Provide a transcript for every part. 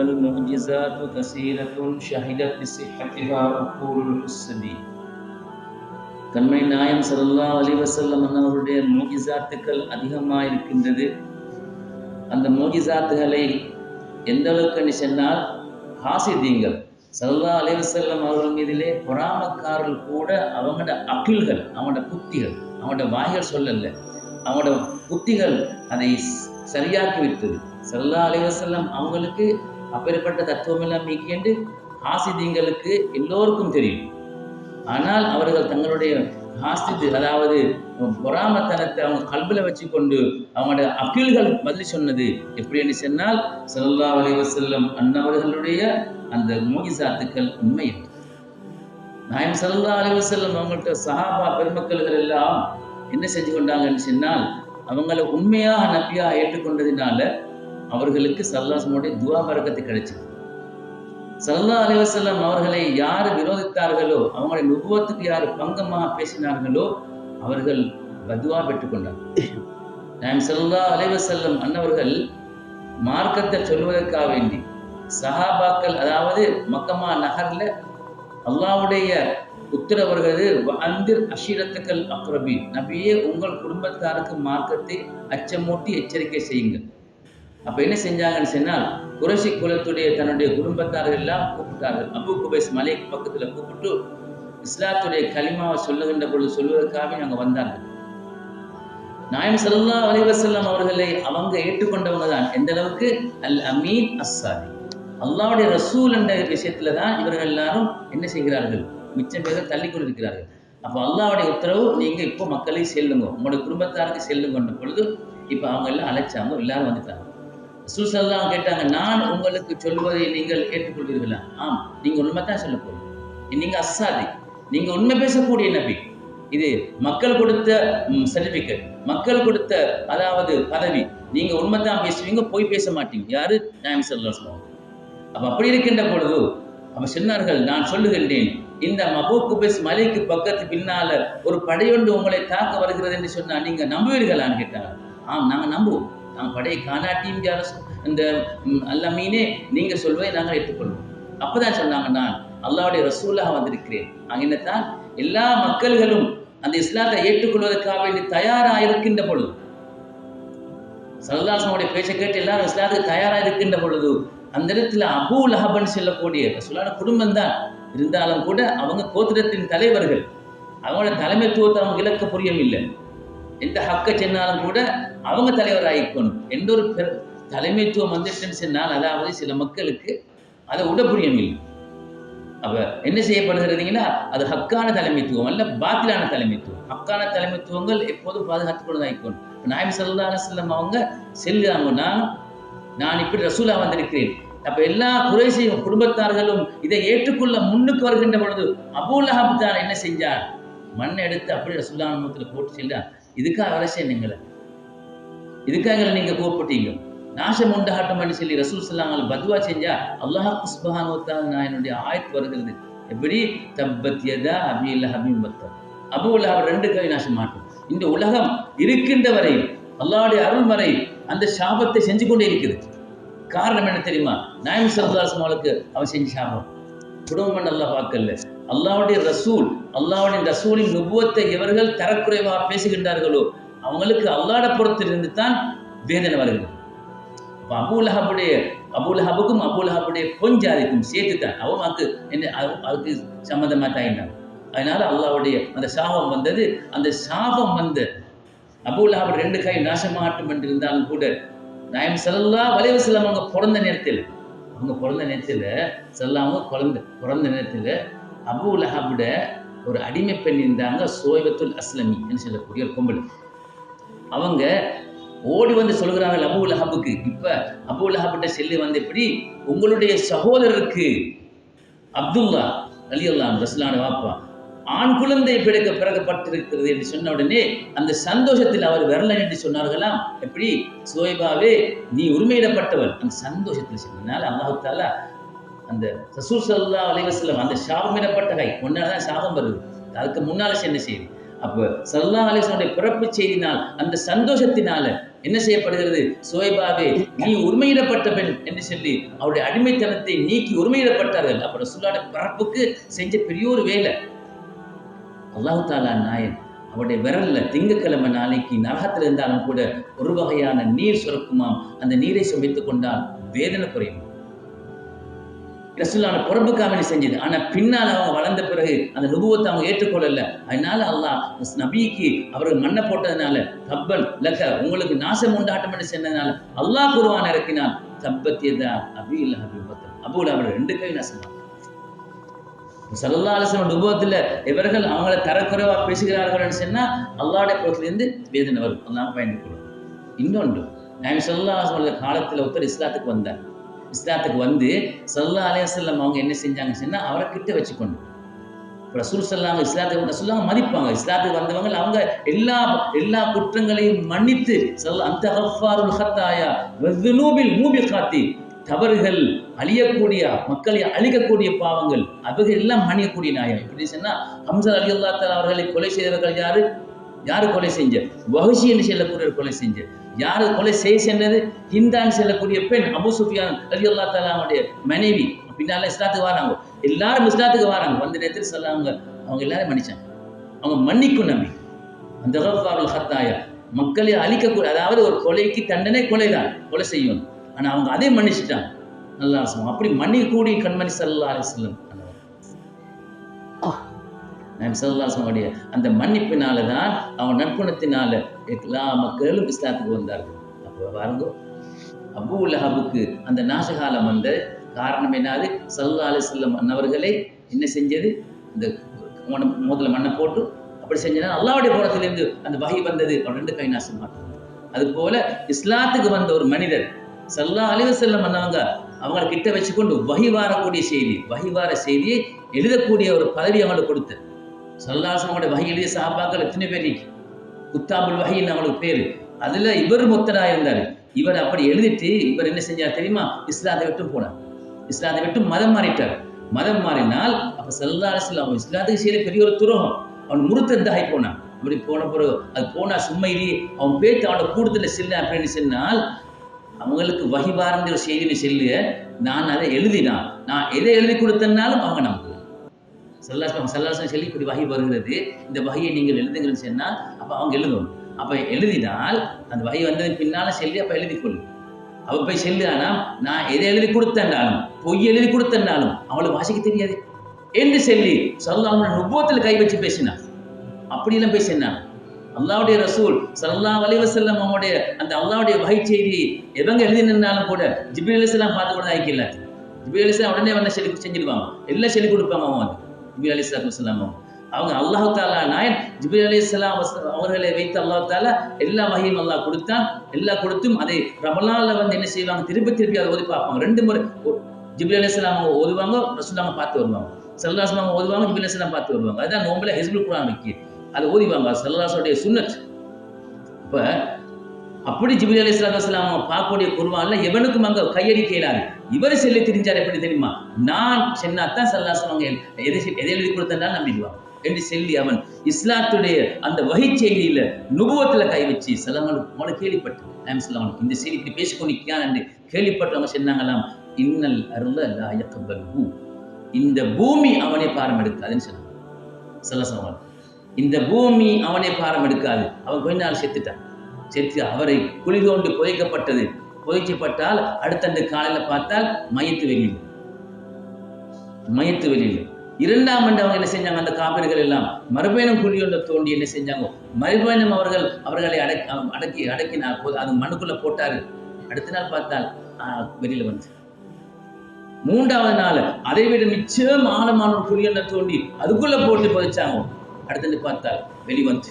والمعجزات كثيرة شهدت بصحتها عقول الحسدي. கண்மணி நாயம் ஸல்லல்லாஹு அலைஹி வஸல்லம் அவர்களுடைய முஜிசாத்துக்கள் அதிகமாக இருக்கின்றது. அந்த முஜிசாத்துகளை எந்த அளவுக்கு சொன்னால் ஹாசிதீங்கள் ஸல்லல்லாஹு அலைஹி வஸல்லம் அவர்கள் மீதிலே பொறாமக்காரர்கள் கூட அவங்களோட அகில்கள், அவங்களோட புத்திகள், அவங்களோட வாய்கள் சொல்லல, அவங்களோட புத்திகள் அதை சரியாக்கி விட்டது. ஸல்லல்லாஹு அலைஹி வஸல்லம் அவங்களுக்கு அப்பேற்பட்ட தத்துவம் எல்லாம் மீக்கிண்டு ஹாசிதீங்களுக்கு எல்லோருக்கும் தெரியும். ஆனால் அவர்கள் தங்களுடைய ஹாஸ்தி, அதாவது பொறாமத்தனத்தை அவங்க கல்வில வச்சு கொண்டு அவங்களோட அகில்கள் பதில் சொன்னது எப்படி என்று சொன்னால் ஸல்லல்லாஹு அலைஹி வஸல்லம் அன்னவர்களுடைய அந்த முஜிசாத்துக்கள் உண்மை. நாயம் ஸல்லல்லாஹு அலைஹி வஸல்லம் அவங்கள்ட்ட சஹாபா பெருமக்கள்கள் எல்லாம் என்ன செஞ்சு கொண்டாங்கன்னு சொன்னால் அவங்கள உண்மையாக நபியா ஏற்றுக்கொண்டதினால அவர்களுக்கு ஸல்லல்லாஹு துஆ பரக்கத்து கிடைச்சது. ஸல்லல்லாஹு அலைஹி வஸல்லம் அவர்களை யார் விரோதித்தார்களோ, அவங்களுடைய நுபுவத்துக்கு யார் பங்கமாக பேசினார்களோ அவர்கள் பதுவா பெற்றுக்கொண்டார்கள். நாயம் ஸல்லல்லாஹு அலைஹி வஸல்லம் அன்னவர்கள் மார்க்கத்தை சொல்வதற்காக வேண்டி சஹாபாக்கள், அதாவது மக்கமா நகர்ல அல்லாஹ்வுடைய உத்தரவு வருகிறது, அந்திர் அஷீரத்துக்கள் அக்ரபி, நபியே உங்கள் குடும்பத்தாருக்கு மார்க்கத்தை அச்சமூட்டி எச்சரிக்கை செய்யுங்கள். அப்ப என்ன செஞ்சாங்கன்னு சொன்னால் குறைஷி குலத்துடைய தன்னுடைய குடும்பத்தார்கள் எல்லாம் கூப்பிட்டார்கள். அபு குபைஸ் மலைக்கு பக்கத்துல கூப்பிட்டு இஸ்லாத்துடைய கலிமாவை சொல்லுகின்ற பொழுது சொல்வதற்காக அங்க வந்தார்கள். நாயம் ஸல்லல்லாஹு அலைஹி வஸல்லம் அவர்களை அவங்க ஏற்றுக்கொண்டவங்க தான். எந்த அளவுக்கு? அல் அமீன் அஸ்ஸாதி, அல்லாஹ்வுடைய ரசூல் என்ற விஷயத்துல தான் இவர்கள் எல்லாரும் என்ன செய்கிறார்கள், மிச்சம் பேர் தள்ளி கொண்டிருக்கிறார்கள். அப்ப அல்லாஹ்வுடைய உத்தரவு, நீங்க இப்போ மக்களை செல்லுங்க, உங்களுடைய குடும்பத்தாருக்கு செல்லுங்க பொழுது இப்ப அவங்க எல்லாம் அழைச்சாங்க, எல்லாரும் வந்துட்டாங்க. ரசூல் ஸல்லல்லாஹு அலைஹி கேட்டாங்க, நான் உங்களுக்கு சொல்வதை நீங்கள் ஏற்றுக்கொள்வீர்களா? ஆம், நீங்க உண்மை தான் சொல்ல போறீங்க, நீங்க அஸ்ஸாதி, நீங்க உண்மை பேசக்கூடிய நபி. இது மக்கள் கொடுத்த சர்டிபிகேட், மக்கள் கொடுத்த அதாவது பதவி. நீங்க உண்மை தான் பேசுவீங்க, போய் பேச மாட்டீங்க. யாரு? நாயம் ஸல்லல்லாஹு அலைஹி வஸல்லம். அப்ப அப்படி இருக்கின்ற பொழுது அப்ப சொன்னார்கள், நான் சொல்லுகின்றேன், இந்த அபூ குபைஸ் மலைக்கு பக்கத்து பின்னால ஒரு படையொன்று உங்களை தாக்க வருகிறது என்று சொன்னா நீங்க நம்புவீர்களான்னு கேட்டாங்க. ஆம், நாங்க நம்புவோம், நாங்கள் படையை காணாட்டியும் இந்த அல்லமீனே நீங்க சொல்வதை நாங்கள் ஏற்றுக்கொள்வோம். அப்பதான் சொன்னாங்க, நான் அல்லாஹ்வுடைய ரசூலாக வந்திருக்கிறேன். அங்கதான் எல்லா மக்கள்களும் அந்த இஸ்லாத்தை ஏற்றுக்கொள்வதற்காக வேண்டி தயாரா இருக்கின்ற பொழுது, ஸல்லல்லாஹு அலைஹி வஸல்லம் பேச்சை கேட்டு எல்லாரும் இஸ்லாத்துக்கு தயாரா இருக்கின்ற பொழுது அந்த இடத்துல அபூ லஹப்னு சொல்லக்கூடிய ரசூலுல்லாஹ் குடும்பம் தான் இருந்தாலும் கூட அவங்க கோத்திரத்தின் தலைவர்கள், அவங்களோட தலைமைத்துவத்தை அவங்க இலக்க புரியும் இல்லை. எந்த ஹக்க சொன்னாலும் கூட அவங்க தலைவராகிக்கணும் என்ற ஒரு தலைமைத்துவம் வந்துச்சுன்னு சொன்னால், அதாவது சில மக்களுக்கு அதை விட புரியும் இல்லை. அப்ப என்ன செய்யப்படுகிறதுங்கன்னா அது ஹக்கான தலைமைத்துவம் அல்ல, பாத்திலான தலைமைத்துவம். ஹக்கான தலைமைத்துவங்கள் எப்போதும் பாதுகாத்துக் கொண்டுதாகிக்கணும். நாயம் ஸல்லல்லாஹு அலைஹி வஸல்லம் அவங்க செல்கிறாங்க, நான் இப்படி ரசூலா வந்திருக்கிறேன். அப்ப எல்லா குறைஷி குடும்பத்தார்களும் இதை ஏற்றுக்கொள்ள முன்னுக்கு வருகின்ற பொழுது அபூ லஹப் தான் என்ன செஞ்சார், மண்ணை எடுத்து அப்படி ரசூலுல்லாஹ் முகத்துல போட்டு செல்றார். இதுக்காக வர நீங்கள, இதுக்காக நீங்க கூப்பிட்டீங்க, நாசம் உண்டாகட்டும் என்று சொல்லி ரசூல் ஸல்லல்லாஹு அலைஹி வஸல்லம் பதுவா செஞ்சா அல்லாஹ் சுப்ஹானஹு வ தஆலா என்னுடைய ஆயத் வருகிறது. எப்படி? தப்பத் யதா அபீ லஹபின் வத்தப், அபூ லஹப் ரெண்டு கை நாசமாட்டும். இந்த உலகம் இருக்கின்ற வரை அல்லாஹ்வுடைய அருள்மறை அந்த சாபத்தை செஞ்சு கொண்டே இருக்குது. காரணம் என்ன தெரியுமா? நாயம் ஸல்லல்லாஹு அலைஹி வஸல்லம் அவன் செஞ்ச சாபம் குடும்பம் அல்லாஹ் பார்க்கல. அல்லாஹ்வுடைய ரசூல், அல்லாஹ்வுடைய ரசூலின் நுபுவத்தை எவர்கள் தரக்குறைவாக பேசுகின்றார்களோ அவங்களுக்கு அல்லாஹ்வுடைய புறத்திலிருந்து தான் வேதனை வருகிறது. அபூ லஹபுக்கும் அபூ லஹபுடைய பொஞ்சாதிக்கும் சேர்த்து தான் அவனுக்கு அதுக்கு சம்மந்தமா தாயினாங்க. அதனால அல்லாஹ்வுடைய அந்த சாபம் வந்தது. அந்த சாபம் வந்த அபூ லஹப் ரெண்டு கை நாசமாகட்டும் என்று இருந்தாலும் கூட நாயம் ஸல்லல்லாஹு அலைஹி வஸல்லம் அவங்க பிறந்த நேரத்தில் பிறந்த நேரத்தில் அபூ லஹபுட ஒரு அடிமை பெண் இருந்தாங்க, சோய்பத்துல் அஸ்லமி என்று சொல்லக்கூடிய ஒரு பொம்பளை. அவங்க ஓடி வந்து சொல்கிறார்கள் அபூ லஹபுக்கு, இப்ப அபூ லஹப்கிட்ட செல்லி வந்து, எப்படி உங்களுடைய சகோதரருக்கு அப்துல்லா ரலியல்லாஹு அன்ஹு ரசூலுல்லாஹி வாப்பா ஆண் குழந்தை பிறக்கப்பட்டிருக்கிறது என்று சொன்ன உடனே அந்த சந்தோஷத்தில் அவர் வரல என்று சொன்னார்களாம். எப்படி? சோய்பாவே நீ உரிமையிடப்பட்டவள். அந்த சந்தோஷத்தில் சொன்னதுனால அல்லாஹ் தஆலா அந்த ரசூல் ஸல்லல்லாஹு அலைஹி வஸல்லம் அந்த சாபமிடப்பட்ட கை, முன்னால்தான் சாபம் வருது, அதுக்கு முன்னால என்ன செய்யுது, அப்ப ஸல்லல்லாஹு அலைஹி வஸல்லம் பிறப்பு செய்தினால் அந்த சந்தோஷத்தினால என்ன செய்யப்படுகிறது, சுவைபாவே நீ உரிமையிடப்பட்ட பெண் என்று சொல்லி அவருடைய அடிமைத்தனத்தை நீக்கி உரிமையிடப்பட்டார்கள். அப்ப ரசூலுல்லாஹ்வுடைய பிறப்புக்கு செஞ்ச பெரிய ஒரு வேலை. அல்லாஹ் தஆலா நாயன் அவருடைய விரல்ல திங்கக்கிழமை நாளைக்கு நரகத்தில் இருந்தாலும் கூட ஒரு வகையான நீர் சுரக்குமாம். அந்த நீரை சுவைத்துக் கொண்டால் வேதனை குறையும். ரசூலுல்லாஹ் பிறப்புக்காக செஞ்சது. ஆனா பின்னால் அவங்க வளர்ந்த பிறகு அந்த நுபுவத்தை அவங்க ஏற்றுக்கொள்ளல. அதனால அல்லாஹ் நபிக்கு அவர்கள் மண்ணை போட்டதுனால தப்பன் லக்க உங்களுக்கு நாசம் உண்டாட்டம் என்று சொன்னதுனால அல்லாஹ் குர்ஆன் இறக்கினான். தப்பத் யதா அபீ லஹப் அபூ லஹப் 2 கை நாசமா. ஸல்லல்லாஹு அலைஹி வஸல்லம் நுபுவத்துல இவர்கள் அவங்கள தரக்குறைவா பேசுகிறார்கள் சொன்னா அல்லாஹ்வுடைய புறத்திலிருந்து வேதனை வரும். அல்லாஹ் பயந்து கொள்ளும். இன்னொன்று நபி ஸல்லல்லாஹு அலைஹி வஸல்லம் காலத்துல ஒருத்தர் இஸ்லாத்துக்கு வந்தார். இஸ்லாத்துக்கு வந்து ஸல்லல்லாஹு அலைஹி வஸல்லம் அவங்க என்ன செஞ்சாங்க சொன்னா அவரை கிட்ட வச்சுக்கொண்டு ரசூல் ஸல்லல்லாஹு இஸ்லாத்துக்கு ரசூலுல்லாஹ் மதிப்பாங்க. இஸ்லாத்துக்கு வந்தவங்க அவங்க எல்லா குற்றங்களையும் மன்னித்து அந்த கஃபாருல் ஹத்தாயா வஸ்ஸுனூபில் மூபிகாத்தி தவறுகள் அழியக்கூடிய மக்களை அழிக்கக்கூடிய பாவங்கள் அவைகள் எல்லாம் மன்னிக்கக்கூடிய நாயம். இப்படி சொன்னா ஹம்ஸா ரலியல்லாஹு தஆலா அவர்களை கொலை செய்தவர்கள் யாரு கொலை செஞ்ச? வஹ்ஷி என்று சொல்லக்கூடிய கொலை செஞ்ச. யாரு கொலை செய்ய சென்றது? ஹிந்தான் செல்லக்கூடிய பெண் அபூ சுஃபியான் ரலியல்லாஹு தஆலா அவருடைய மனைவி. பின்னால இஸ்லாத்துக்கு வராங்க. எல்லாரும் இஸ்லாத்துக்கு வராங்க. வந்த நேரத்தில் சொல்லாங்க அவங்க எல்லாரும் மன்னிச்சாங்க. அவங்க மன்னிக்கும் நபி. அந்த கஃபாருல் ஹத்தாயா மக்களை அழிக்கக்கூடிய, அதாவது ஒரு கொலைக்கு தண்டனை கொலைதான், கொலை செய்யும். ஆனா அவங்க அதே மன்னிச்சுட்டாங்க. நல்லா சொல்லுவாங்க. அப்படி மன்னிக்கக்கூடிய கண்மணி ஸல்லல்லாஹு அலைஹி வஸல்லம் நபி ஸல்லல்லாஹு அலைஹி வஸல்லம் அந்த மன்னிப்பினால தான் அவங்க நற்குணத்தினால எல்லா மக்களும் இஸ்லாத்துக்கு வந்தார்கள். அப்போ பாருங்க அபூ லஹபுக்கு அந்த நாசகாலம் வந்த காரணம் என்னது? ஸல்லல்லாஹு அலைஹி வஸல்லம் அன்னவர்களே என்ன செஞ்சது? இந்த முதல்ல மண்ணை போட்டு அப்படி செஞ்சனா அல்லாஹ்வுடைய புறத்திலிருந்து அந்த வஹி வந்தது. 2 கை நாசம் மாட்டாங்க. அது போல இஸ்லாத்துக்கு வந்த ஒரு மனிதர் ஸல்லல்லாஹு அலைஹி வஸல்லம் அவங்களை கிட்ட வச்சுக்கொண்டு வஹி வார செய்தியை எழுதக்கூடிய ஒரு பதவி அவங்களுக்கு கொடுத்த ஸல்லல்லாஹு அலைஹி வஸல்லம் வஹி எழுதிய சஹாபாக்கள் எத்தனை பேர்? குத்தாபுல் வஹின்னு அவங்களுக்கு பேரு. அதுல இவர் முத்தரா இருந்தாரு. இவர் அப்படி எழுதிட்டு இவர் என்ன செஞ்சார் தெரியுமா? இஸ்லாத்தை விட்டு போனார். இஸ்லாத்தை விட்டு மதம் மாறிட்டார். மதம் மாறினால் அப்ப ஸல்லல்லாஹு அலைஹி வஸல்லம் இஸ்லாத்துக்கு செய்த பெரிய ஒரு துரோகம். அவன் முருத்தந்தாகி போனான். அப்படி போன பிறகு அது போனா சும்மையிலேயே அவன் பேத்து அவனோட கூட்டத்தில் செல்ல அப்படின்னு சொன்னால் அவங்களுக்கு வஹி வாரங்கிற செய்தின்னு சொல்லிய நான் அதை எழுதினான். நான் எதை எழுதி கொடுத்தனாலும் அவங்க நம்புவாங்க. ஸல்லல்லாஹு சொல்லி இப்படி வஹி வருகிறது, இந்த வஹியை நீங்கள் எழுதுங்கன்னு சொன்னால் அப்போ அவங்க எழுதணும். அப்போ எழுதினால் அந்த வஹி வந்ததுக்கு பின்னால சொல்லி அப்போ எழுதிக்கொள்ளும். அவ போய் செல்லுனா நான் எதை எழுதி கொடுத்தனாலும் பொய் எழுதி கொடுத்தனாலும் அவங்களுக்கு வாசிக்க தெரியாது என்று சொல்லி ஸல்லல்லாஹு நுபுவத்தில் கை வச்சு பேசினான். அப்படியெல்லாம் பேசினான். அல்லாஹ்வுடைய ரசூல் ஸல்லல்லாஹு அலைஹி வஸல்லம் அவங்களுடைய அந்த அல்லாஹ்வுடைய வஹி செய்தியை எவங்க எழுதினாலும் கூட ஜிப்ரீல் அலைஹிஸ்ஸலாம் பார்த்து கூட ஆயிக்கல. ஜிப்ரீல் அலைஹிஸ்ஸலாம் உடனே வந்து செஞ்சிருவாங்க. எல்லாம் சொல்லி கொடுப்பாங்க. அவங்க வந்து ஜிப்ரீல் அலைஹிஸ்ஸலாம் அவங்க அல்லாஹ் தஆலா நாயன் ஜிப்ரீல் அலைஹிஸ்ஸலாம் அவர்களை வைத்து அல்லாஹ் தஆலா எல்லா வஹியும் அல்லாஹ் கொடுத்தான். எல்லாம் கொடுத்தும் அதை ரமலான்ல வந்து என்ன செய்வாங்க? திருப்பி அதை ஓதி பார்ப்பாங்க. 2 முறை ஜிப்ரீல் அலைஹிஸ்ஸலாம் ஓதுவாங்க, ரசூலுல்லாஹ் பார்த்து வருவாங்க. ஸல்லல்லாஹு அலைஹி வஸல்லம் ஓதுவாங்க, ஜிப்ரீல் அலைஹிஸ்ஸலாம் பார்த்து வருவாங்க. அதுதான் நோம்புல ஹிஸ்புல் குர்ஆன் வைக்கி அதை ஓதிவாங்க. ஸல்லல்லாஹு அலைஹி சுன்னத். அப்ப அப்படி ஜிப்ரீல் அலைஹிஸ்ஸலாத்து வஸலாம் பார்க்கக்கூடிய குர்ஆன்ல எவனுக்கும் அங்க கையடிக்க இயலாது. இவர் சொல்லி தெரிஞ்சார். எப்படி தெரியுமா? நான் சொன்னாதான் ஸல்லல்லாஹு அலைஹி வஸல்லம் எதை எழுதி கொடுத்தா நம்பிடுவான் என்று சொல்லி அவன் இஸ்லாத்துடைய அந்த வஹி செய்தியில நுபுவத்துல கை வச்சு ஸல்லல்லாஹு கேள்விப்பட்டு இந்த செய்தி இப்படி பேசிக்கொண்டிருக்கிறான் என்று கேள்விப்பட்டவங்க சொன்னாங்களாம், இன்னல் அர்ல லா யக்பல்ஹு, இந்த பூமி அவனை பாரம் எடுக்காதுன்னு சொன்னாங்க. ஸல்லல்லாஹு அலைஹி இந்த பூமி அவனை பாரம் எடுக்காது. அவன் கொஞ்ச நாள் செத்துட்டான். செத்து அவரை குழி தோண்டி புதைக்கப்பட்டது. புதைக்கப்பட்டால் அடுத்த காலையில பார்த்தால் மையத்து வெளியில் 2ஆம் ஆண்டு அவங்க என்ன செஞ்சாங்க? அந்த காபிர்கள் எல்லாம் மறுபயணம் குழி ஒன்றை தோண்டி என்ன செஞ்சாங்க? மறுபயணம் அவர்களை அடக்கினார். அது மண்ணுக்குள்ள போட்டாரு. அடுத்த நாள் பார்த்தால் வெளியில வந்து 3ஆவது நாள் அதை விட மிச்சம் ஆழமான ஒரு குழி ஒன்றை தோண்டி அதுக்குள்ள போட்டு புதைச்சாங்க. அடுத்து பார்த்தால் வெளிவந்து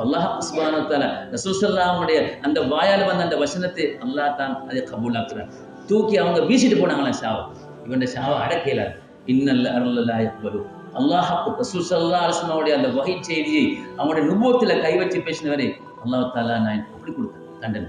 அல்லாஹ் சுப்ஹானஹு வ தஆலா ரசூல் ஸல்லல்லாஹு அலைஹி வஸல்லம் அந்த வாயால வந்த அந்த வசனத்தை அல்லாஹ் தான் அதை கபூலாக்குறான். தூக்கி அவங்க வீசிட்டு போனாங்களா ஷாவ. இவன் ஷாவ அடக்கலாது. இன்னல் அர்ல லா யக்பலு அல்லாஹ் ரசூல் ஸல்லல்லாஹு அலைஹி வஸல்லம் அந்த வஹி செய்தியை அவங்களுடைய நுபுவத்துல கை வச்சு பேசினவரே அல்லாஹ் தஆலா நான் அப்படி கொடுத்தேன் தண்டனை.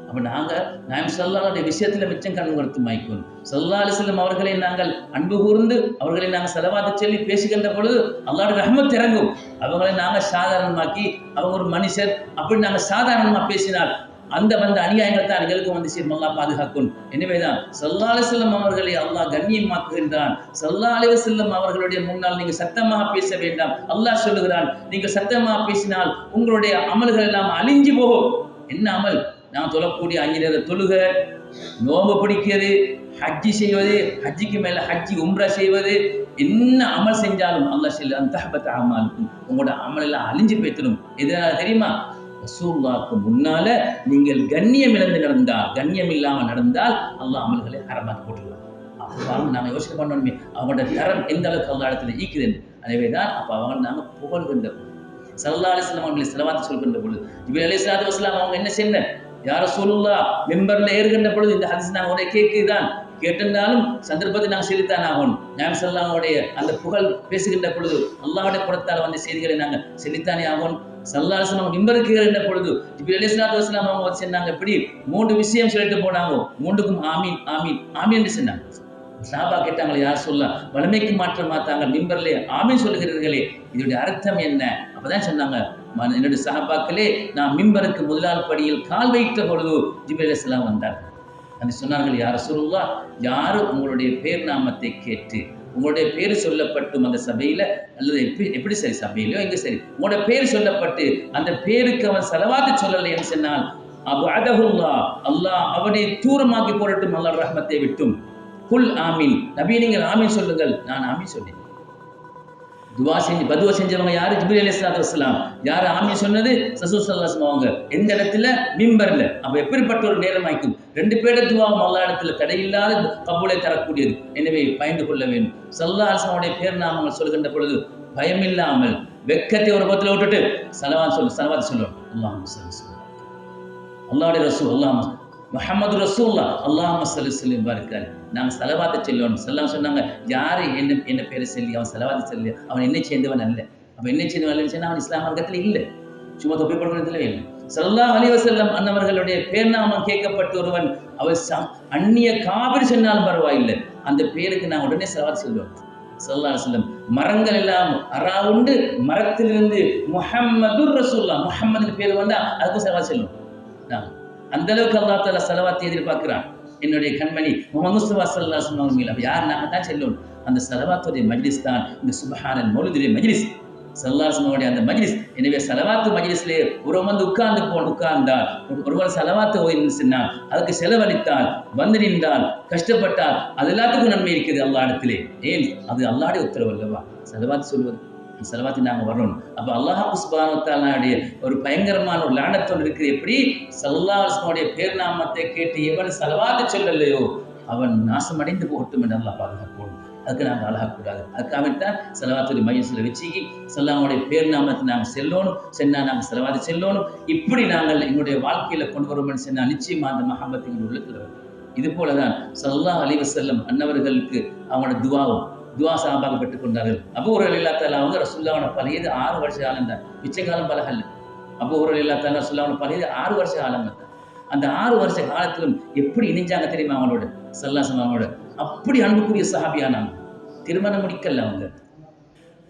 அப்ப நாங்க நாயம் ஸல்லல்லாஹு அலைஹி விஷயத்துல மிச்சம் கண் கொடுத்து மாய்க்கணும். ஸல்லல்லாஹு அலைஹி வஸல்லம் அவர்களை நாங்கள் அன்பு கூர்ந்து அவர்களை நாங்கள் ஸலவாத் சொல்லி பேசுகின்ற பொழுது அல்லாஹ்வுடைய ரஹ்மத் இறங்கும். அவங்களை நாங்கள் சாதாரணமாக்கி அவங்க ஒரு மனுஷர் அப்படி நாங்கள் சாதாரணமாக பேசினால் அந்த வந்த அநியாயங்கள் தான் எங்களுக்கு வந்து சேரும். அல்லாஹ் பாதுகாக்கும். எனவேதான் ஸல்லல்லாஹு அலைஹி வஸல்லம் அவர்களை அல்லாஹ் கண்ணியமாக்குகின்றான். ஸல்லல்லாஹு அலைஹி வஸல்லம் அவர்களுடைய முன்னால் நீங்கள் சத்தமாக பேச வேண்டாம். அல்லாஹ் சொல்லுகிறான், நீங்கள் சத்தமாக பேசினால் உங்களுடைய அமல்கள் எல்லாம் அழிஞ்சு போகும். என்ன அமல்? நான் தொழக்கூடிய 5 நேர தொழுகை, நோம்பு பிடிக்கிறது, ஹஜ்ஜி செய்வது, ஹஜ்ஜிக்கு மேல ஹஜ்ஜி உம்ரா செய்வது, என்ன அமல் செஞ்சாலும் அல்லாஹ் சொல்லு அந்த தஹபத் அமாலுக்கும், உங்களோட அமல் எல்லாம் அழிஞ்சு போய்த்திடும். எதனால தெரியுமா? ரசூலுல்லாஹ்க்கு முன்னால நீங்கள் கண்ணியம் இழந்து நடந்தால், கண்ணியம் இல்லாம நடந்தால் அல்லாஹ் அமல்களை ஹராமாக்கி போட்டுருவாங்க. அப்போ நாங்கள் யோசனை பண்ணணுமே அவங்களோட தரம் எந்த அளவுக்கு அல்லா இடத்துல ஈக்குது. எனவேதான் அப்போ அவங்க நாங்கள் புகழ்கின்ற பொழுது ஸல்லல்லாஹு அலைஹி வஸல்லம் அவர்களை ஸலவாத் சொல்கின்ற பொழுது ஜிப்ரீல் அலைஹிஸ்ஸலாத்து வஸலாம் அவங்க என்ன செய்யணும்? யா ரசூலுல்லாஹ் மிம்பர்ல ஏறுகின்ற பொழுது இந்த ஹதீஸ் நாங்கள் உடைய கேட்குதான் கேட்டிருந்தாலும் சந்தர்ப்பத்தை நாங்கள் செலுத்தான் ஆகணும். நாயகம் ஸல்லல்லாஹு அலைஹி அந்த புகழ் பேசுகின்ற பொழுது அல்லாஹ்வுடைய புறத்தால் வந்த செய்திகளை நாங்கள் செலுத்தானே ஆகணும். ஸல்லல்லாஹு அலைஹி வஸல்லம் மிம்பருக்கு ஏறுகின்ற பொழுது ஜிப்ரீல் அலைஹிஸ்ஸலாத்து வஸலாம் அவங்க சொன்னாங்க, இப்படி 3 விஷயம் சொல்லிட்டு போனாங்க. 3க்கும் ஆமீன் ஆமீன் ஆமீன் என்று சொன்னாங்க. சாபா கேட்டாங்களே, யார் சொல்ல வலிமைக்கு மாற்றமா தாங்கள் மிம்பர்லே ஆமீன் சொல்லுகிறீர்களே, இதோடைய அர்த்தம் என்ன? அப்பதான் சொன்னாங்க, என்னுடைய சஹாபாக்களே, நான் மிம்பருக்கு முதலால் படியில் கால் வைத்த பொழுது ஜிப்ரீல் அலைஹிஸ்ஸலாம் வந்தார். அந்த சொன்னார்கள், யார் ரசூலுல்லாஹ், யாரு உங்களுடைய பேர் நாமத்தை கேட்டு உங்களுடைய பேர் சொல்லப்பட்டும் அந்த சபையில அல்லது எப்படி சரி சபையிலோ எங்க சரி உங்களோட பேர் சொல்லப்பட்டு அந்த பேருக்கு அவன் ஸலவாத் சொல்லலை என்று சொன்னால் அபஅதஹுல்லாஹ், அல்லாஹ் அவனை தூரமாக்கி போடட்டும் அல்லாஹ் ரஹ்மத்தை விட்டும். குல் ஆமீன், நபி நீங்கள் ஆமீன் சொல்லுங்கள். நான் ஆமீன் சொன்னேன். பதுவா செஞ்சவங்க யாரு? ஜிப்ரீல் அலைஹிஸ்ஸலாத்து வஸலாம். யாரு ஆமீன் சொன்னது? ரசூல் ஸல்லல்லாஹு அலைஹி வஸல்லம் அவங்க. எந்த இடத்துல? மிம்பர்ல. அப்ப எப்படிப்பட்ட ஒரு நேரம் ஆயிக்கும்? 2 பேருடைய துஆவும் அல்லாஹ் இடத்துல தடையில்லாத கபூலை தரக்கூடியது. எனவே பயந்து கொள்ள வேண்டும். ஸல்லல்லாஹு அலைஹி வஸல்லம் உடைய பேர் நாமங்கள் சொல்கின்ற பொழுது பயமில்லாமல் வெக்கத்தை ஒரு பக்கத்துல விட்டுட்டு ஸலவாத் சொல்லணும். அல்லாஹும்ம ஸல்லி அல்லாஹ்வுடைய ரசூல் அல்லாஹ் முஹம்மது ரசூலுல்லாஹ் அல்லாஹும்ம ஸல்லி வஸல்லிம் பாரிக் அலைஹி. நாங்கள் ஸலவாத்தை சொல்லணும். ஸல்லல்லாஹு சொன்னாங்க, யாரு என்ன பேரை சொல்லி அவன் ஸலவாத்தை சொல்லி அவன் என்ன சேர்ந்தவன் அல்ல. அப்ப என்ன சேர்ந்தவன் அல்லன்னு சொன்னா அவன் இஸ்லாம் மார்க்கத்தில் இல்லை, சும்மா தொப்பி கொடுக்கிறதுல இல்லை. ஸல்லல்லாஹு அலைஹி வஸல்லம் அன்னவர்களுடைய பேர் நாமம் கேட்கப்பட்ட ஒருவன் அவர் அந்நிய காபிர் சொன்னாலும் பரவாயில்லை, அந்த பேருக்கு நான் உடனே ஸலவாத் சொல்லுவேன். ஸல்லல்லாஹு அலைஹி வஸல்லம் மரங்கள் எல்லாம் அரா உண்டு, மரத்திலிருந்து முஹம்மதுர் ரசூலுல்லாஹ் முஹம்மது பேர் வந்தா அதுக்கு ஸலவாத் சொல்லணும். அந்த அளவுக்கு அல்லாஹ் தஆலா ஸலவாத்தை எதிர்பார்க்கிறான். என்னுடைய கண்மணி முஹம்மது முஸ்தபா ஸல்லல்லாஹு அலைஹி வஸல்லம் மேல யார் நாங்கள் தான் செல்லணும். அந்த ஸலவாத்துடைய மஜ்லிஸ் தான் இந்த சுப்ஹானல் மௌலிதுடைய மஜ்லிஸ், ஸல்லல்லாஹு அலைஹி வஸல்லம் அந்த மஜ்லிஸ். எனவே ஸலவாத்து மஜ்லிஸ்லே ஒருவன் வந்து உட்கார்ந்தால் ஒருவன் ஸலவாத்தை ஓதினால் அதுக்கு செலவழித்தால் வந்து நின்றால் கஷ்டப்பட்டால் அது எல்லாத்துக்கும் நன்மை இருக்குது அல்லாஹ் இடத்திலே. ஏன்? அது அல்லாஹ்வுடைய உத்தரவு அல்லவா ஸலவாத் சொல்வது. ஸலவாத்தை நாங்கள் வரணும். அப்போ அல்லாஹ் சுப்ஹானஹு வ தஆலாவுடைய ஒரு பயங்கரமான ஒரு லானத்தோடு இருக்குது. எப்படி? ஸல்லல்லாஹு அலைஹி வஸல்லம் பேர் நாமத்தை கேட்டு எவன் ஸலவாத்தை சொல்லலையோ அவன் நாசமடைந்து போகட்டும் என்று அல்லாஹ் பாதுகாக்கணும். அதுக்கு நாங்கள் அழகக்கூடாது. அதுக்காகத்தான் ஸலவாத்துடைய மையத்தில் வச்சு ஸல்லல்லாஹுடைய பேர் நாமத்தை நாங்கள் சென்னால் நாங்கள் ஸலவாத்தை செல்லணும். இப்படி நாங்கள் எங்களுடைய வாழ்க்கையில் கொண்டு வருவோம்னு சொன்னால் நிச்சயமாக அந்த மஹப்பத் எங்கள் உள்ளத்தில் வரும். இது போல தான் ஸல்லல்லாஹு அலைஹி வஸல்லம் அன்னவர்களுக்கு அவங்களோட துவா சாபாக பெற்றுக் கொண்டார்கள். அபூ ஹுரைரா ரலியல்லாஹு தஆலா அவங்க ரசூலுல்லாஹ்வோட பழையது 6 வருஷ காலம் தான், மிச்ச காலம் பழகல்ல. அபூ ஹுரைரா ரலியல்லாஹு தஆலா ரசூலுல்லாஹ்வோட பழையது 6 வருஷ காலம் தான். அந்த 6 வருஷ காலத்திலும் எப்படி இணைஞ்சாங்க தெரியுமா? அவங்களோட ஸல்லல்லாஹு அலைஹி வஸல்லம் அப்படி அன்புக்குரிய சஹாபியானாங்க. திருமணம் முடிக்கல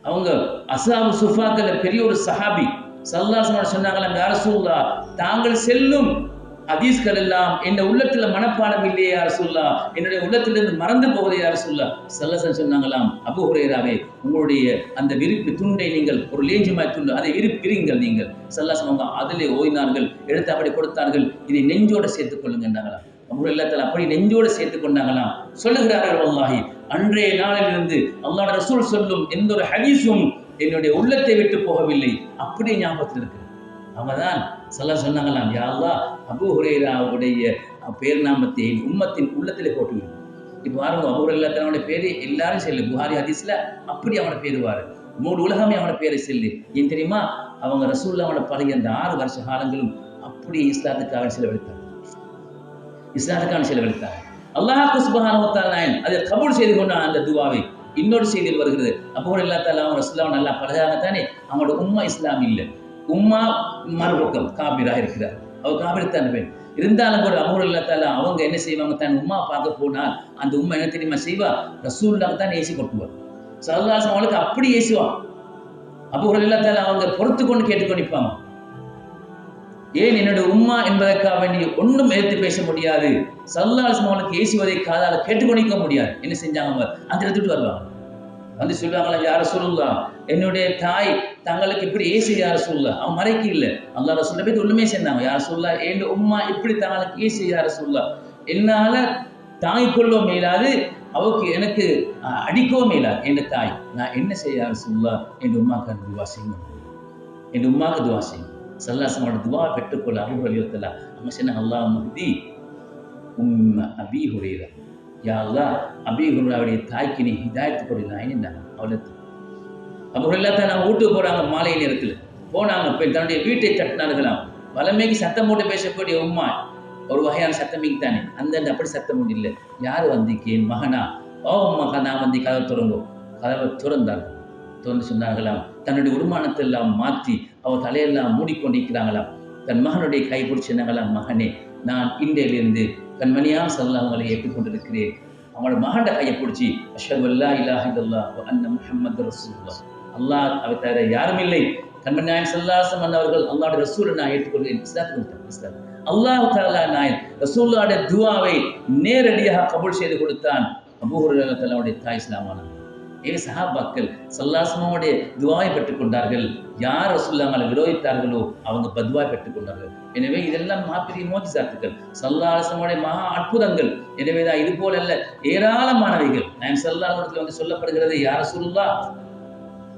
அவங்க அஸ்ஹாபு சுஃபாக்கள பெரிய ஒரு சஹாபி. ஸல்லல்லாஹு அலைஹி வஸல்லம் சொன்னாங்களாம், யா ரசூலுல்லாஹ், தாங்கள் செல்லும் ஹதீஸ்கள் எல்லாம் என் உள்ளத்துல மனப்பாடம் இல்லையே யா ரசூலுல்லாஹ், என்னுடைய உள்ளத்திலிருந்து மறந்து போவதே யா ரசூலுல்லாஹ். ஸல்லல்லாஹு அலைஹி வஸல்லம் சொன்னாங்களாம், அபூ ஹுரைராவே, உங்களுடைய அந்த விரிப்பு துண்டை நீங்கள் ஒரு லேஞ்சுமாய் துண்டு அதை விரிங்கள் நீங்கள். ஸல்லல்லாஹு அலைஹி வஸல்லம் அதிலே ஓய்னார்கள், எடுத்து அப்படி கொடுத்தார்கள், இதை நெஞ்சோட சேர்த்துக் கொள்ளுங்கன்றாங்களாம். அபூ ஹுரைரா அப்படி நெஞ்சோடு சேர்த்துக் கொண்டாங்களாம். சொல்லுகிறார்கள், வல்லாஹி அன்றைய நாளிலிருந்து அல்லாஹ்வுடைய ரசூல் சொல்லும் எந்த ஒரு ஹதீஸும் என்னுடைய உள்ளத்தை விட்டு போகவில்லை, அப்படியே ஞாபகத்தில் இருக்கு. அவங்கதான் சொன்னாங்களாம், யா அல்லாஹ், அபூ ஹுரைராவுடைய பேர் நாமத்தை உம்மத்தின் உள்ளத்திலே போட்டுவிடும். இப்போ பாருங்க, அபூ ஹுரைரா தன்னுடைய பேரு எல்லாரும் செல்லு. புகாரி ஹதீஸ்ல அப்படி அவனோட பேருவாரு, 3 உலகமே அவனோட பேரை செல்லு. ஏன் தெரியுமா? அவங்க ரசூலுல்லாஹ்வோட பழைய அந்த 6 வருஷ காலங்களும் அப்படி இஸ்லாத்துக்காக செலவழித்தாங்க. அல்லாஹ் சுப்ஹானஹு வ தஆலா அதை கபூல் செய்து கொண்டான் அந்த துவாவை. இன்னொரு செய்தியில் வருகிறது, அபூ ஹுரைரா அவங்க ரசூலுல்லாஹ் நல்லா பழகாகத்தானே அவங்களோட உம்மா இஸ்லாம் இல்லை, உம்மா மறுபக்கம் காபிராக இருக்கிறார். அவர் காபிர்த்தான பெண் இருந்தாலும் கூட அபூ ஹுரைரா அவங்க என்ன செய்வாங்க? தன் உம்மா பார்க்க போனால் அந்த உம்மா என்ன தெரியுமா செய்வா? ரசூலுல்லாஹ் தான் ஏசி கொட்டுவார். ஸல்லல்லாஹு அலைஹி வஸல்லம் அப்படி ஏசுவான். அபூ ஹுரைரா அவங்க பொறுத்து கொண்டு கேட்டுக்கொண்டு நிற்பாங்க. ஏன் என்னுடைய உம்மா என்பதற்காக வேண்டி ஒன்றும் எதிர்த்து பேச முடியாது. ஸல்லல்லாஹு அலைஹி வஸல்லம் ஏசுவதை காதால கேட்டுக்கொண்டிருக்க முடியாது. என்ன செஞ்சாங்க? அந்த இடத்துக்கு வருவாங்க. வந்து சொல்லுவாங்களா, யா ரசூலுல்லாஹ், என்னுடைய தாய் தங்களுக்கு இப்படி ஏசி யா ரசூலுல்லாஹ். அவன் மறைக்க இல்லை. அல்லாஹ் ரசூலை போய் ஒண்ணுமே சொன்னாங்க. யா ரசூலுல்லாஹ், என் உம்மா இப்படி தங்களுக்கு ஏசி யா ரசூலுல்லாஹ். என்னால தாங்கிக் கொள்ளவும் மேலாது, அவருக்கு எனக்கு அடிக்கவும் மேலாது என் தாய். நான் என்ன செய்ய யா ரசூலுல்லாஹ்? என் உம்மாக்கு துவா செய்யணும். என் உம்மாக்கு துவா செய்யணும். ஸல்லல்லாஹு அலைஹி வஸல்லம் துவா பெற்றுக்கொள்ள அபூ ஹுரைரா அவங்க சொன்னாங்க, அல்லாஹும்ம ஹ்தி உம்ம அபீ ஹுரைரா. யா அல்லாஹ், அபீ ஹுரைராவுடைய தாய்க்கு நீ ஹிதாயத் கொடு நாயனாங்க. அவ்வளவு அபூ ஹுரைரா அவங்க வீட்டுக்கு போறாங்க. மாலை நேரத்தில் போனாங்க. தன்னுடைய வீட்டை தட்டினார்களாம். வளமைக்கு சத்தம் போட்டு பேசக்கூடிய உம்மா ஒரு வகையான சத்தமிக்கு தானே. அந்த அப்படி சத்தம் ஒன்று இல்லை. யார் வந்திக்கு? என் மகனா? ஓ மகன், நான் வந்து கதவை திறங்கோ. கதவை திறந்தார்கள். திறந்து சொன்னார்களாம், தன்னுடைய உடுமானத்தை எல்லாம் மாற்றி அவள் தலையெல்லாம் மூடிக்கொண்டிருக்கிறாங்களாம். தன் மகனுடைய கை பிடிச்சிருந்தாங்களாம், மகனே, நான் இன்றையிலிருந்து கண்மணியாக ஸல்லல்லாஹு ஏற்றுக்கொண்டிருக்கிறேன். அவனோட மகண்ட கையை பிடிச்சி அஷ்ஹது அல்லா இலாஹ இல்லல்லாஹ் வ அன்ன முஹம்மது ரசூலுல்லாஹ், அல்லாஹ் அவை தவிர யாரும் இல்லை, கண்மணி நாயகம் ஸல்லல்லாஹு அலைஹி வஸல்லம் அவர்கள் அல்லாஹ்வுடைய ரசூலை நான் ஏற்றுக்கொள்கிறேன். இஸ்லாம் அல்லாஹ் தஆலா நாயகம் ரசூலுல்லாஹ்வுடைய துஆவை நேரடியாக கபூல் செய்து கொடுத்தான். அபூ ஹுரைரா தஆலாவுடைய தாய் இஸ்லாமானார். சஹாபாக்கள் ஸல்லல்லாஹு அலைஹி வஸல்லம் துஆவை பெற்றுக் கொண்டார்கள். யார் ரசூலுல்லாஹ்வை விரோதித்தார்களோ அவங்க பத்வாவை பெற்றுக் கொண்டார்கள். எனவே இதெல்லாம் மாபெரிய மோஜிசாத்துக்கள், ஸல்லல்லாஹு அலைஹி வஸல்லம் மகா அற்புதங்கள். எனவேதான் இது போல அல்ல ஏராளமானவைகள் நான் ஸல்லல்லாஹு அலைஹி வஸல்லம் வந்து சொல்லப்படுகிறது. யா ரசூலுல்லாஹ்,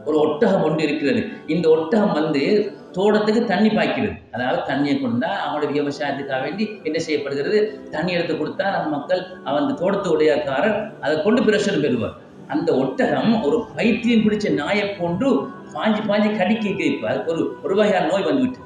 ஒரு ஒட்டகம் ஒன்று இருக்கிறது. இந்த ஒட்டகம் வந்து தோட்டத்துக்கு தண்ணி பாய்க்கிறது. அதாவது தண்ணியை கொண்டா அவனுடைய விவசாயத்துக்காக வேண்டி என்ன செய்யப்படுகிறது? தண்ணி எடுத்து கொடுத்தா நம்ம மக்கள் அந்த தோட்டத்து உடையக்காரர் அதை கொண்டு பிரச்சனை பெறுவார். அந்த ஒட்டகம் ஒரு பைத்தியம் பிடிச்ச நாயை போன்று பாஞ்சி பாஞ்சி கடிக்க அதுக்கு ஒரு வகையான நோய் வந்துவிட்டு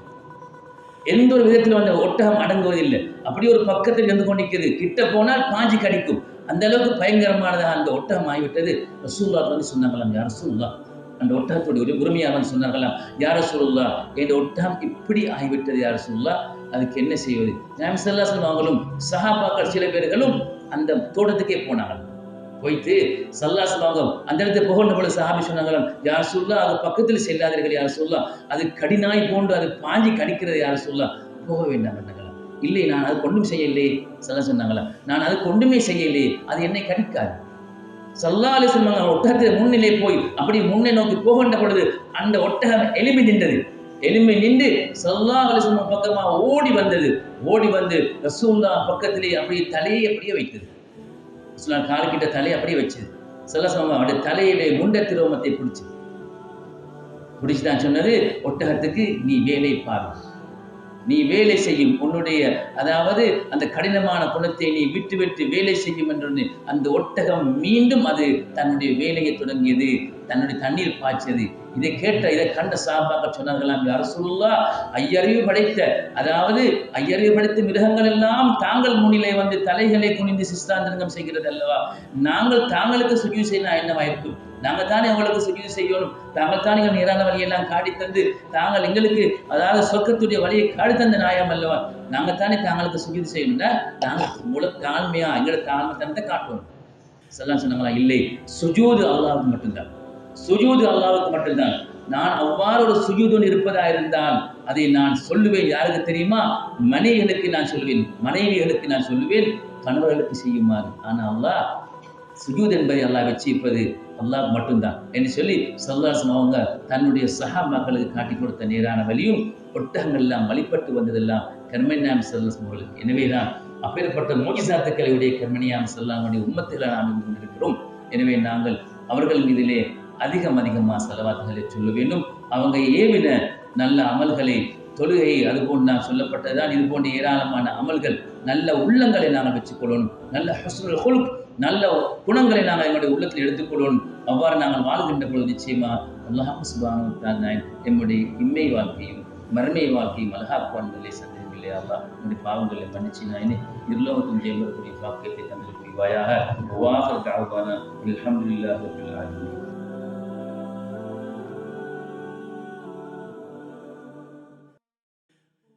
எந்த ஒரு விதத்தில் அந்த ஒட்டகம் அடங்குவதில்லை. அப்படி ஒரு பக்கத்தில் இருந்து கொண்டிருக்கிறது. கிட்ட போனால் பாஞ்சி கடிக்கும். அந்த அளவுக்கு பயங்கரமானதாக அந்த ஒட்டகம் ஆகிவிட்டது. ரசூலுல்லாஹ் வந்து சொன்னாங்களாம், யா ரசூலுல்லாஹ், அந்த ஒட்டகத்துடைய உரிமையாளர் வந்து சொன்னாங்களாம், யா ரசூலுல்லாஹ், என் ஒட்டகம் இப்படி ஆகிவிட்டது யா ரசூலுல்லாஹ், அதுக்கு என்ன செய்வது? நாயகம் ஸல்லல்லாஹு அலைஹி வஸல்லம் அவங்களும் சஹாபாக்கள் சில பேர்களும் அந்த தோட்டத்துக்கே போனாங்க. போயிட்டு ஸல்லல்லாஹு அலைஹி வஸல்லம் அந்த இடத்துல புகழ்ந்த பொழுது சஹாபி சொன்னாங்களாம், யா ரசூலுல்லாஹ், அது பக்கத்தில் செல்லாதீர்கள் யா ரசூலுல்லாஹ், அது கடிநாய் போன்று அது பாஞ்சி கடிக்கிறது யா ரசூலுல்லாஹ், போக வேண்டாம் என்றாங்களாம். இல்லை, நான் அது ஒன்றும் செய்யலையே. ஸல்லல்லாஹு சொன்னாங்களா, நான் அதுக்கு ஒன்றுமே செய்யலையே, அது என்னை கடிக்காது. ஸல்லல்லாஹு அலைஹி வஸல்லம் ஒட்டகத்தில் முன்னிலை போய் அப்படி முன்னே நோக்கி போகின்ற பொழுது அந்த ஒட்டகம் எலும்பி நின்றது. எலும்பி நின்று ஸல்லல்லாஹு அலைஹி வஸல்லம் பக்கமாக ஓடி வந்தது. ஓடி வந்து ரசூலுல்லாஹ் பக்கத்திலே அப்படியே தலையை அப்படியே வைத்தது. ரசூலுல்லாஹ் காலுக்கிட்ட தலையை அப்படியே வச்சது. ஸல்லல்லாஹு அலைஹி வஸல்லம் அவருடைய தலையிலே முண்டத்தி ரோமத்தை பிடிச்சு தான் சொன்னது, ஒட்டகத்துக்கு நீ வேலை பாரு, நீ வேலை செய்யும், உன்னுடைய அதாவது அந்த கடினமான குணத்தை நீ விட்டு விட்டு வேலை செய்யும் என்று அந்த ஒட்டகம் மீண்டும் அது தன்னுடைய வேலையை தொடங்கியது. தன்னுடைய தண்ணீர் பாய்ச்சது. இதை கண்ட சஹாபாக்கள் சொன்னார்களாம், யா ரசூலுல்லாஹ், ஐயறிவு படைத்த அதாவது ஐயறிவு படைத்த மிருகங்கள் எல்லாம் தாங்கள் முன்னிலை வந்து தலைகளை குனிந்து சிஸ்தாந்தரங்கம் செய்கிறது அல்லவா? நாங்கள் தாங்களுக்கு சுஜூத் செய்யணும் என்னவாயிருக்கும்? நாங்கள் தானே உங்களுக்கு சுஜூத் செய்யணும். தாங்கள் தானே எங்கள் நேரான வழியெல்லாம் காடி தந்து தாங்கள் எங்களுக்கு அதாவது சொர்க்கத்துடைய வழியை காடி தந்த நாயம் அல்லவா? நாங்கள் தானே தாங்களுக்கு சுஜூத் செய்யணும்னா நாங்கள் முழு தாழ்மையா எங்களோட தாழ்மை தனத்தை காட்டணும். ஸல்லல்லாஹு சொன்னாங்களா, இல்லை, சுஜூது அல்லாஹ்வுக்கு மட்டும்தான், சுஜூது அல்லாஹ்வுக்கு மட்டும்தான். நான் அவ்வாறு ஒரு சுஜூதுன் இருப்பதா இருந்தால் அதை நான் சொல்லுவேன். யாருக்கு தெரியுமா? மனைவிகளுக்கு நான் சொல்லுவேன், மனைவிகளுக்கு நான் சொல்லுவேன், கணவர்களுக்கு செய்யுமாறு. ஆனால் அல்லாஹ் சுஜூத் என்பதை அல்லாஹ் வச்சிருப்பது அல்லாஹ் மட்டும்தான் என்று சொல்லி ஸல்லல்லாஹு அலைஹி வஸல்லம் தன்னுடைய சஹாபாக்களுக்கு காட்டி கொடுத்த நேரான வழியும் ஒட்டகங்கள் எல்லாம் வழிபட்டு வந்ததெல்லாம் கண்மணி நாயகம் ஸல்லல்லாஹு அலைஹி வஸல்லம். எனவேதான் அப்பேற்பட்ட மோஜிசாத்துக்களுடைய கண்மணியாம் ஸல்லல்லாஹு உம்மத்தில நாம் இருந்து கொண்டிருக்கிறோம். எனவே நாங்கள் அவர்கள் மீதிலே அதிகமாக ஸலவாத்துகளை சொல்ல வேண்டும். அவங்க ஏவின நல்ல அமல்களை, தொழுகை, அதுபோன்று நான் சொல்லப்பட்டதுதான், இது போன்ற ஏராளமான அமல்கள், நல்ல உள்ளங்களை நாங்கள் வச்சுக்கொள்ளணும். நல்ல ஹுஸ்னுல் ஹுலுக், நல்ல குணங்களை நாங்கள் எங்களுடைய உள்ளத்தில் எடுத்துக்கொள்ளணும். அவ்வாறு நாங்கள் வாழ்கின்ற பொழுது நிச்சயமா அல்லாஹ் சுப்ஹானஹு வ தஆலா நம்முடைய இம்மை வாழ்க்கையும் மறுமை வாழ்க்கையும் அழகாக்குவான்களே சந்தேகமில்லை. அல்லாஹ் நம்முடைய பாவங்களை மன்னிச்சு நான் இருலோகத்தும் ஜெயம்பெறக்கூடிய பாக்கியத்தை தந்திருக்கிறாயாக. வாஹிர் தஅவானா அல்ஹம்துலில்லாஹி ரப்பில் ஆலமீன்.